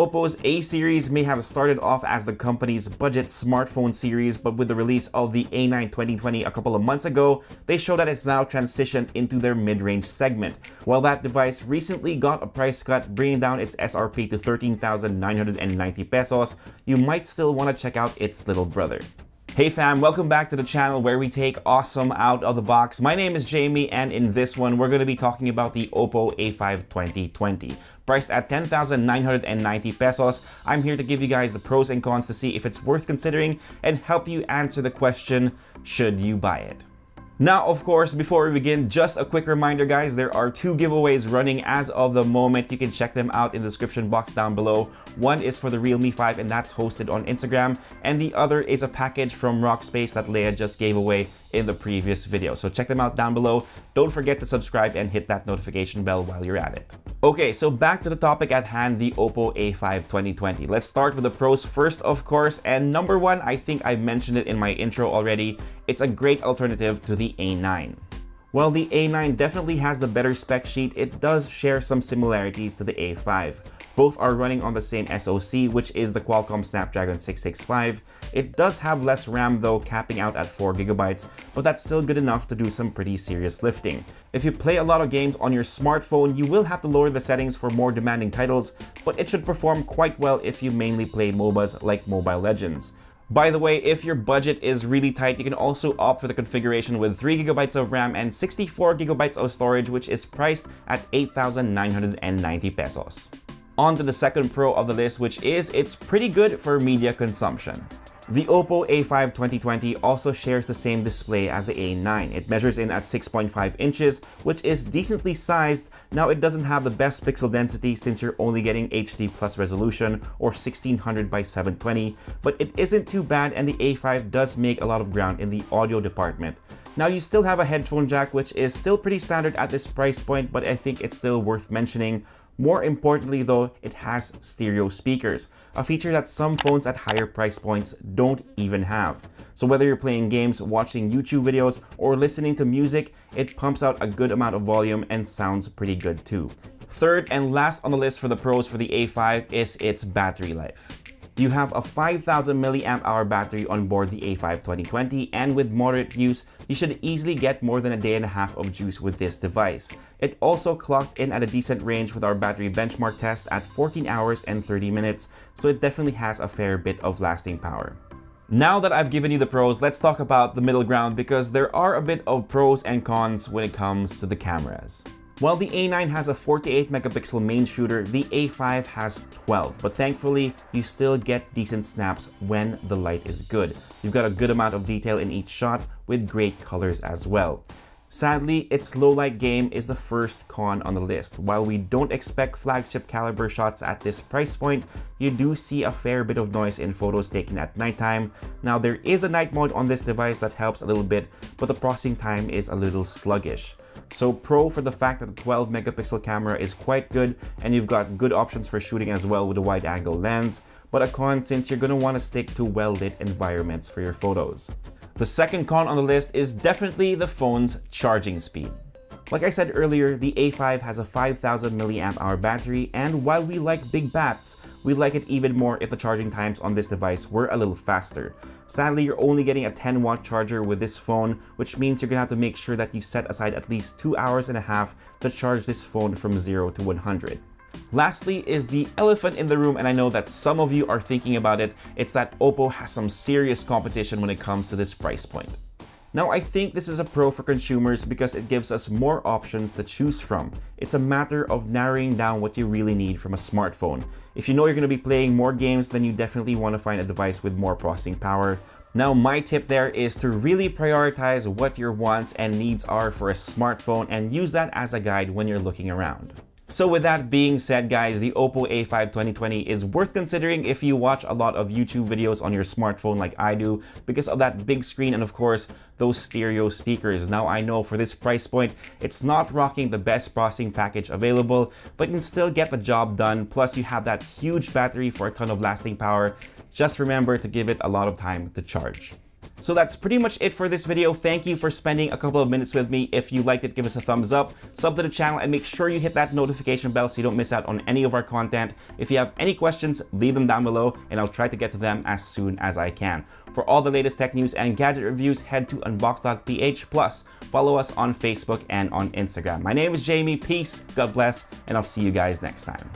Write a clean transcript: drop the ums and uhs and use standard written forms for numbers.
OPPO's A series may have started off as the company's budget smartphone series, but with the release of the A9 2020 a couple of months ago, they show that it's now transitioned into their mid-range segment. While that device recently got a price cut, bringing down its SRP to 13,990 pesos, you might still want to check out its little brother. Hey fam, welcome back to the channel where we take awesome out of the box. My name is Jamie, and in this one, we're going to be talking about the OPPO A5 2020. Priced at 10,990 pesos, I'm here to give you guys the pros and cons to see if it's worth considering and help you answer the question, should you buy it? Now, of course, before we begin, just a quick reminder guys, there are two giveaways running as of the moment. You can check them out in the description box down below. One is for the Realme 5 and that's hosted on Instagram, and the other is a package from RockSpace that Leia just gave away in the previous video. So check them out down below. Don't forget to subscribe and hit that notification bell while you're at it. Okay, so back to the topic at hand, the OPPO A5 2020. Let's start with the pros first, of course, and number one, I think I mentioned it in my intro already, it's a great alternative to the A9. While the A9 definitely has the better spec sheet, it does share some similarities to the A5. Both are running on the same SoC, which is the Qualcomm Snapdragon 665. It does have less RAM though, capping out at 4GB, but that's still good enough to do some pretty serious lifting. If you play a lot of games on your smartphone, you will have to lower the settings for more demanding titles, but it should perform quite well if you mainly play MOBAs like Mobile Legends. By the way, if your budget is really tight, you can also opt for the configuration with 3GB of RAM and 64GB of storage, which is priced at 8,990 pesos. On to the second pro of the list, which is it's pretty good for media consumption. The OPPO A5 2020 also shares the same display as the A9. It measures in at 6.5 inches, which is decently sized. Now it doesn't have the best pixel density since you're only getting HD plus resolution or 1600 by 720, but it isn't too bad, and the A5 does make a lot of ground in the audio department. Now you still have a headphone jack, which is still pretty standard at this price point, but I think it's still worth mentioning. More importantly though, it has stereo speakers, a feature that some phones at higher price points don't even have. So whether you're playing games, watching YouTube videos, or listening to music, it pumps out a good amount of volume and sounds pretty good too. Third and last on the list for the pros for the A5 is its battery life. You have a 5,000 mAh battery on board the A5 2020, and with moderate use, you should easily get more than a day and a half of juice with this device. It also clocked in at a decent range with our battery benchmark test at 14 hours and 30 minutes, so it definitely has a fair bit of lasting power. Now that I've given you the pros, let's talk about the middle ground, because there are a bit of pros and cons when it comes to the cameras. While the A9 has a 48 megapixel main shooter, the A5 has 12, but thankfully you still get decent snaps when the light is good. You've got a good amount of detail in each shot with great colors as well. Sadly, its low light game is the first con on the list. While we don't expect flagship caliber shots at this price point, you do see a fair bit of noise in photos taken at nighttime. Now there is a night mode on this device that helps a little bit, but the processing time is a little sluggish. So pro for the fact that the 12 megapixel camera is quite good, and you've got good options for shooting as well with a wide angle lens, but a con since you're going to want to stick to well lit environments for your photos. The second con on the list is definitely the phone's charging speed. Like I said earlier, the A5 has a 5,000 mAh battery, and while we like big bats, we like it even more if the charging times on this device were a little faster. Sadly, you're only getting a 10-watt charger with this phone, which means you're gonna have to make sure that you set aside at least 2.5 hours to charge this phone from 0 to 100. Lastly is the elephant in the room, and I know that some of you are thinking about it. It's that OPPO has some serious competition when it comes to this price point. Now, I think this is a pro for consumers because it gives us more options to choose from. It's a matter of narrowing down what you really need from a smartphone. If you know you're going to be playing more games, then you definitely want to find a device with more processing power. Now, my tip there is to really prioritize what your wants and needs are for a smartphone and use that as a guide when you're looking around. So with that being said, guys, the OPPO A5 2020 is worth considering if you watch a lot of YouTube videos on your smartphone like I do, because of that big screen and of course those stereo speakers. Now I know for this price point, it's not rocking the best processing package available, but you can still get the job done. Plus you have that huge battery for a ton of lasting power. Just remember to give it a lot of time to charge. So that's pretty much it for this video. Thank you for spending a couple of minutes with me. If you liked it, give us a thumbs up, sub to the channel, and make sure you hit that notification bell so you don't miss out on any of our content. If you have any questions, leave them down below and I'll try to get to them as soon as I can. For all the latest tech news and gadget reviews, head to unbox.ph, plus follow us on Facebook and on Instagram. My name is Jamie. Peace, God bless, and I'll see you guys next time.